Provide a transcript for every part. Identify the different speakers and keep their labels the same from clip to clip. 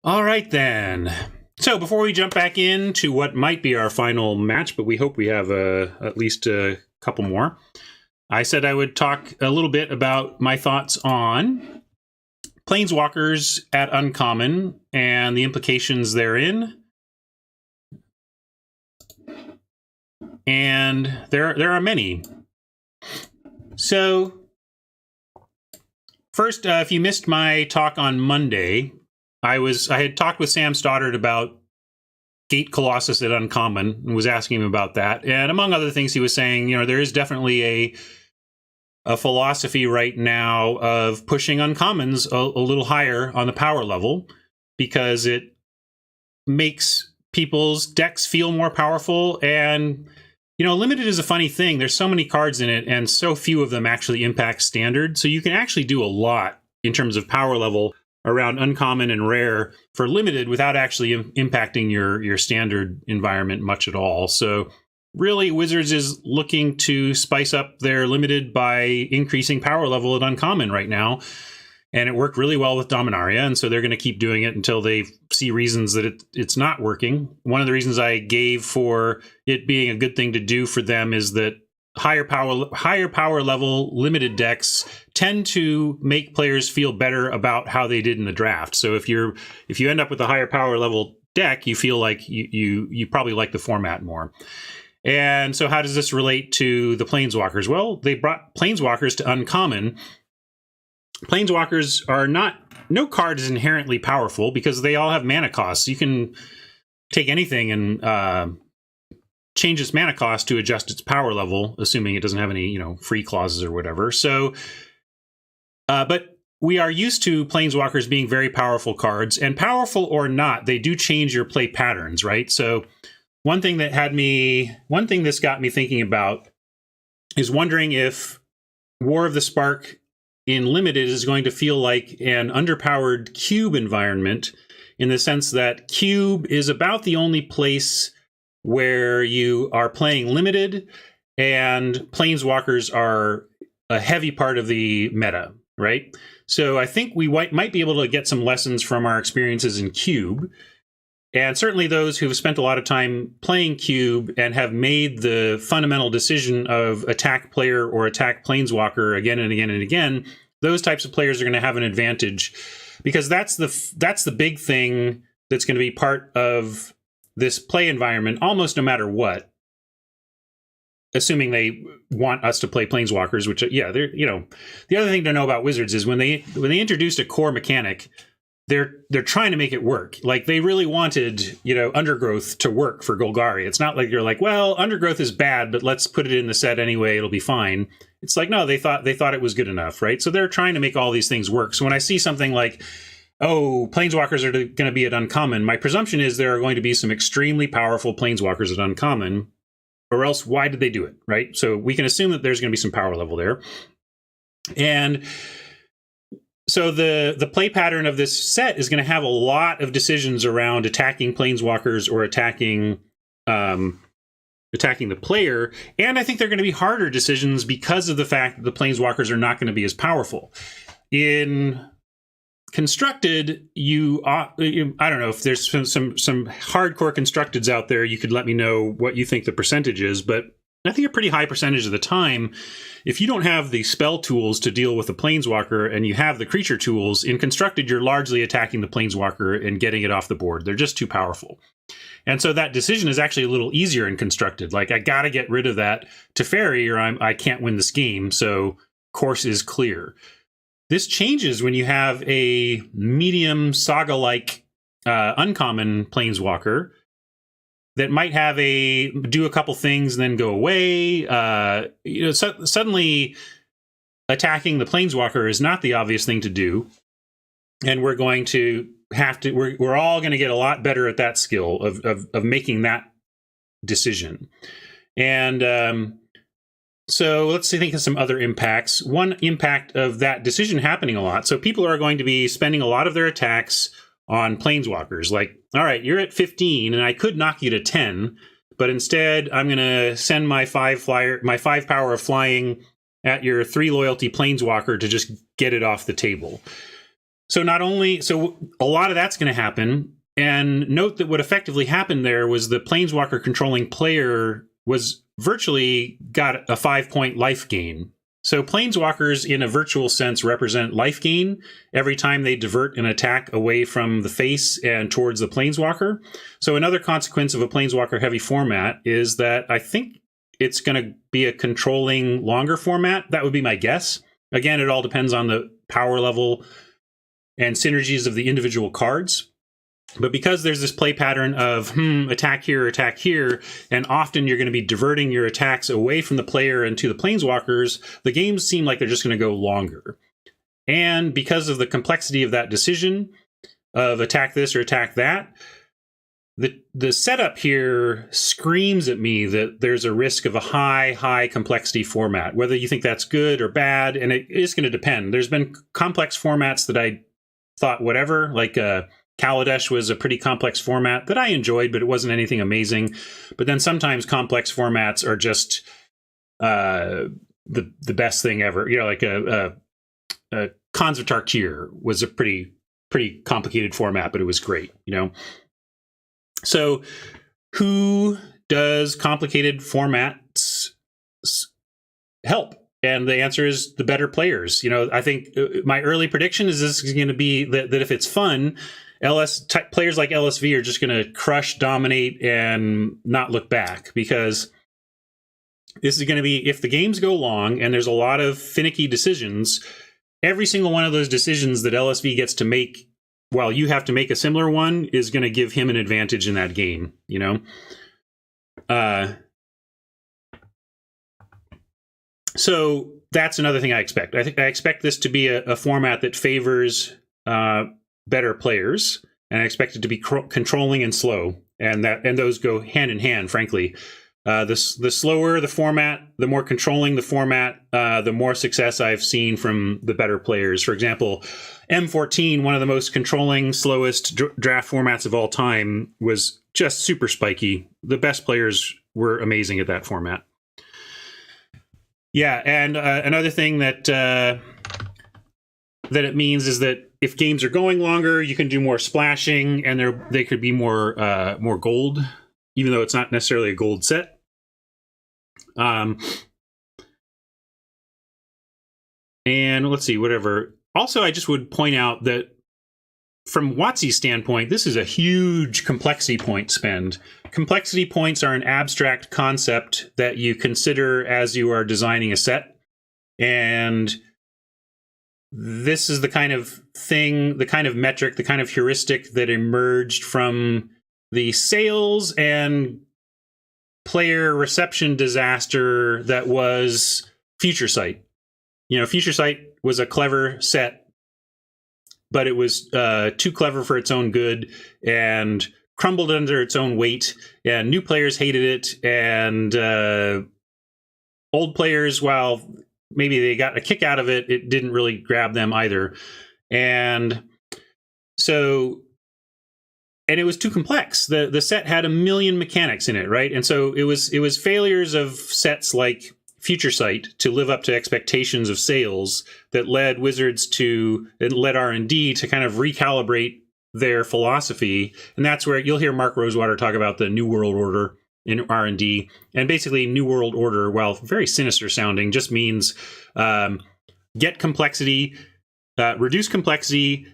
Speaker 1: All right, then. So before we jump back into what might be our final match, but we hope we have at least a couple more, I said I would talk a little bit about my thoughts on Planeswalkers at Uncommon and the implications therein. And there are many. So first, if you missed my talk on Monday, I had talked with Sam Stoddard about Gate Colossus at Uncommon and was asking him about that. And among other things, he was saying, there is definitely a philosophy right now of pushing Uncommons a little higher on the power level because it makes people's decks feel more powerful. And, Limited is a funny thing. There's so many cards in it and so few of them actually impact Standard. So you can actually do a lot in terms of power level around Uncommon and Rare for Limited without actually impacting your Standard environment much at all. So really, Wizards is looking to spice up their Limited by increasing power level at Uncommon right now. And it worked really well with Dominaria, and so they're going to keep doing it until they see reasons that it's not working. One of the reasons I gave for it being a good thing to do for them is that higher power level Limited decks tend to make players feel better about how they did in the draft. So if you end up with a higher power level deck, you feel like you probably like the format more. And so how does this relate to the Planeswalkers? Well, they brought Planeswalkers to Uncommon. Planeswalkers are no card is inherently powerful because they all have mana costs. You can take anything and change its mana cost to adjust its power level, assuming it doesn't have any, free clauses or whatever. So, but we are used to Planeswalkers being very powerful cards, and powerful or not, they do change your play patterns, right? So one thing this got me thinking about is wondering if War of the Spark in Limited is going to feel like an underpowered cube environment in the sense that cube is about the only place where you are playing Limited and Planeswalkers are a heavy part of the meta, right? So I think we might be able to get some lessons from our experiences in cube. And certainly those who have spent a lot of time playing cube and have made the fundamental decision of attack player or attack Planeswalker again and again and again, those types of players are going to have an advantage because that's the big thing that's going to be part of this play environment almost no matter what, assuming they want us to play Planeswalkers, which, they're, the other thing to know about Wizards is when they introduced a core mechanic, they're trying to make it work. Like they really wanted, Undergrowth to work for Golgari. It's not like you're like, well, Undergrowth is bad, but let's put it in the set anyway. It'll be fine. It's like, no, they thought it was good enough, right? So they're trying to make all these things work. So when I see something like, oh, Planeswalkers are going to be at Uncommon, my presumption is there are going to be some extremely powerful Planeswalkers at Uncommon, or else why did they do it, right? So we can assume that there's going to be some power level there. And so the play pattern of this set is going to have a lot of decisions around attacking Planeswalkers or attacking the player. And I think they're going to be harder decisions because of the fact that the Planeswalkers are not going to be as powerful. In Constructed, I don't know if there's some hardcore Constructeds out there. You could let me know what you think the percentage is, but I think a pretty high percentage of the time, if you don't have the spell tools to deal with the Planeswalker and you have the creature tools, in Constructed, you're largely attacking the Planeswalker and getting it off the board. They're just too powerful. And so that decision is actually a little easier in Constructed. Like, I got to get rid of that Teferi or I can't win this game, so course is clear. This changes when you have a medium Saga-like uncommon Planeswalker that might have do a couple things and then go away. Suddenly attacking the Planeswalker is not the obvious thing to do. And we're going to we're all going to get a lot better at that skill of making that decision. And so let's think of some other impacts. One impact of that decision happening a lot. So people are going to be spending a lot of their attacks on Planeswalkers. Like, all right, you're at 15 and I could knock you to 10, but instead I'm going to send my 5 power of flying at your 3 loyalty Planeswalker to just get it off the table. So a lot of that's going to happen. And note that what effectively happened there was the Planeswalker controlling player was virtually got a 5-point life gain. So Planeswalkers, in a virtual sense, represent life gain every time they divert an attack away from the face and towards the Planeswalker. So another consequence of a Planeswalker-heavy format is that I think it's going to be a controlling longer format. That would be my guess. Again, it all depends on the power level and synergies of the individual cards. But because there's this play pattern of attack here, and often you're going to be diverting your attacks away from the player and to the Planeswalkers, the games seem like they're just going to go longer. And because of the complexity of that decision of attack this or attack that, the setup here screams at me that there's a risk of a high complexity format, whether you think that's good or bad, and it is going to depend. There's been complex formats that I thought whatever, like Kaladesh was a pretty complex format that I enjoyed, but it wasn't anything amazing. But then sometimes complex formats are just the best thing ever. You know, like a Khans of Tarkir was a pretty complicated format, but it was great, you know. So who does complicated formats help? And the answer is the better players. You know, I think my early prediction is this is going to be that if it's fun, players like LSV are just going to crush, dominate, and not look back, because this is going to be, if the games go long and there's a lot of finicky decisions, every single one of those decisions that LSV gets to make while you have to make a similar one is going to give him an advantage in that game, you know? So that's another thing I expect. I expect this to be a format that favors better players, and I expect it to be controlling and slow, and those go hand in hand, frankly. The slower the format, the more controlling the format, the more success I've seen from the better players. For example, M14, one of the most controlling, slowest draft formats of all time, was just super spiky. The best players were amazing at that format. Yeah, and another thing that it means is that if games are going longer, you can do more splashing, and they could be more gold, even though it's not necessarily a gold set. And let's see, whatever. Also, I just would point out that from WotC's standpoint, this is a huge complexity point spend. Complexity points are an abstract concept that you consider as you are designing a set. And this is the kind of thing, the kind of metric, the kind of heuristic that emerged from the sales and player reception disaster that was Future Sight. You know, Future Sight was a clever set, but it was too clever for its own good and crumbled under its own weight, and new players hated it, and old players, while maybe they got a kick out of it, it didn't really grab them either. And so, and it was too complex. The set had a million mechanics in it, right? And so it was failures of sets like Future Sight to live up to expectations of sales that led Wizards and led R&D to kind of recalibrate their philosophy. And that's where you'll hear Mark Rosewater talk about the New World Order in R&D. And basically, New World Order, while very sinister sounding, just means get complexity, reduce complexity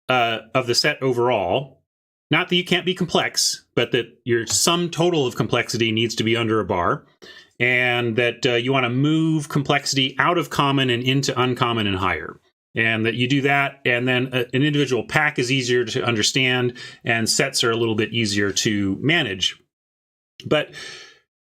Speaker 1: of the set overall. Not that you can't be complex, but that your sum total of complexity needs to be under a bar. And that you want to move complexity out of common and into uncommon and higher. And that you do that, and then an individual pack is easier to understand, and sets are a little bit easier to manage. But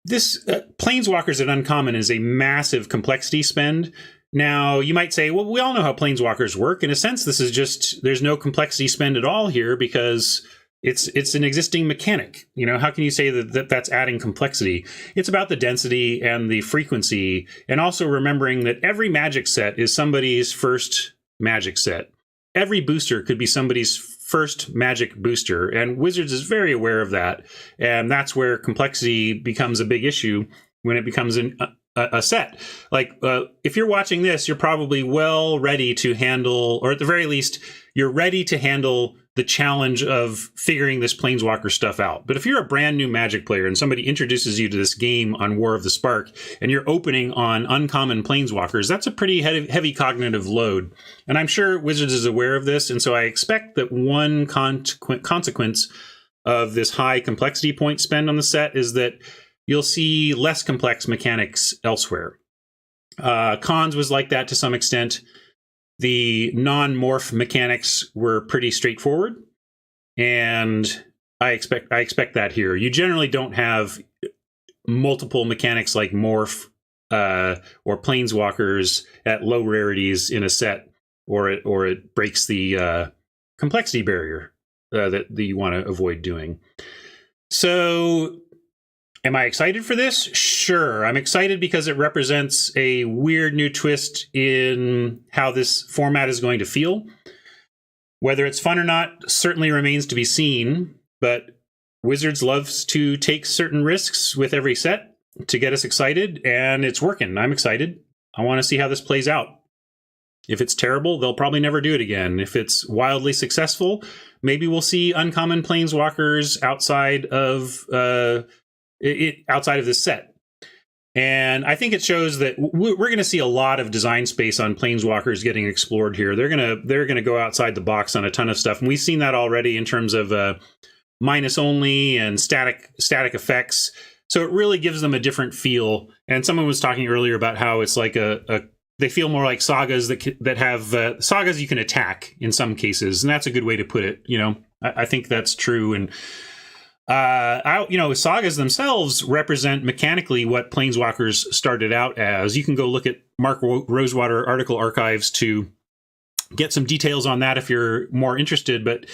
Speaker 1: this Planeswalkers at uncommon is a massive complexity spend. Now, you might say, well, we all know how Planeswalkers work. In a sense, this is just, there's no complexity spend at all here because it's an existing mechanic. You know, how can you say that that's adding complexity? It's about the density and the frequency, and also remembering that every Magic set is somebody's first Magic set. Every booster could be somebody's first Magic booster, and Wizards is very aware of that. And that's where complexity becomes a big issue, when it becomes a set. Like, if you're watching this, you're probably well ready to handle, or at the very least, you're ready to handle the challenge of figuring this Planeswalker stuff out. But if you're a brand new Magic player and somebody introduces you to this game on War of the Spark, and you're opening on uncommon Planeswalkers, that's a pretty heavy cognitive load. And I'm sure Wizards is aware of this, and so I expect that one consequence of this high complexity point spend on the set is that you'll see less complex mechanics elsewhere. Cons was like that to some extent. The non-morph mechanics were pretty straightforward, and I expect that here. You generally don't have multiple mechanics like morph or planeswalkers at low rarities in a set, or it breaks the complexity barrier that you want to avoid doing. So, am I excited for this? Sure. I'm excited because it represents a weird new twist in how this format is going to feel. Whether it's fun or not certainly remains to be seen, but Wizards loves to take certain risks with every set to get us excited, and it's working. I'm excited. I want to see how this plays out. If it's terrible, they'll probably never do it again. If it's wildly successful, maybe we'll see uncommon planeswalkers outside of this set. And I think it shows that we're going to see a lot of design space on planeswalkers getting explored here. They're going to go outside the box on a ton of stuff, and we've seen that already in terms of minus only and static effects. So it really gives them a different feel. And someone was talking earlier about how it's like they feel more like sagas that have sagas you can attack in some cases, and that's a good way to put it. You know, I think that's true. And sagas themselves represent mechanically what planeswalkers started out as. You can go look at Mark Rosewater article archives to get some details on that if you're more interested. But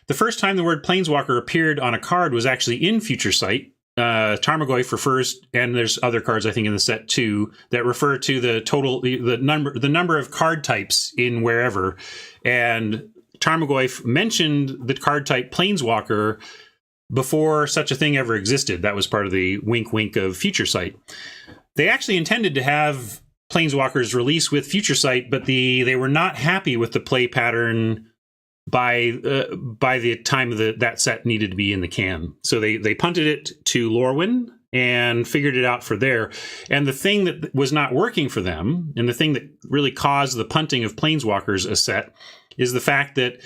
Speaker 1: the first time the word planeswalker appeared on a card was actually in Future Sight. Tarmogoyf refers, and there's other cards I think in the set too that refer to the number of card types in wherever. And Tarmogoyf mentioned the card type planeswalker before such a thing ever existed. That was part of the wink wink of Future Sight. They actually intended to have planeswalkers release with Future Sight, but they were not happy with the play pattern by the time that set needed to be in the can. So they punted it to Lorwyn and figured it out for there. And the thing that was not working for them, and the thing that really caused the punting of planeswalkers a set, is the fact that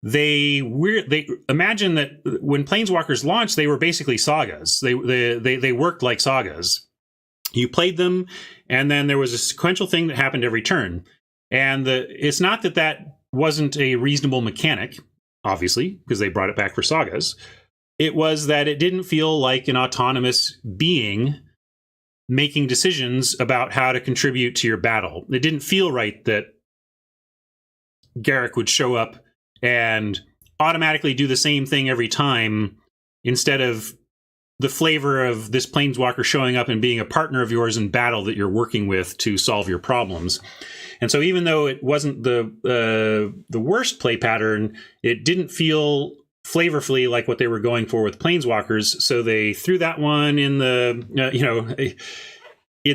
Speaker 1: they imagine that when planeswalkers launched, they were basically sagas. They worked like sagas. You played them, and then there was a sequential thing that happened every turn. And it's not that wasn't a reasonable mechanic, obviously, because they brought it back for sagas. It was that it didn't feel like an autonomous being making decisions about how to contribute to your battle. It didn't feel right that Garrick would show up and automatically do the same thing every time, instead of the flavor of this planeswalker showing up and being a partner of yours in battle that you're working with to solve your problems. And so even though it wasn't the worst play pattern, it didn't feel flavorfully like what they were going for with planeswalkers. So they threw that one in the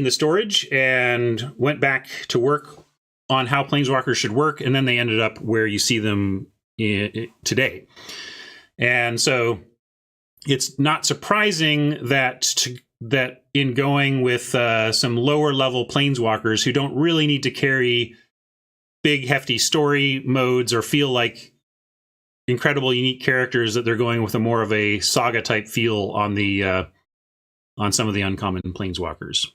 Speaker 1: storage and went back to work on how planeswalkers should work. And then they ended up where you see them today. And so it's not surprising that in going with some lower level planeswalkers who don't really need to carry big hefty story modes or feel like incredible unique characters, that they're going with a more of a saga type feel on some of the uncommon planeswalkers.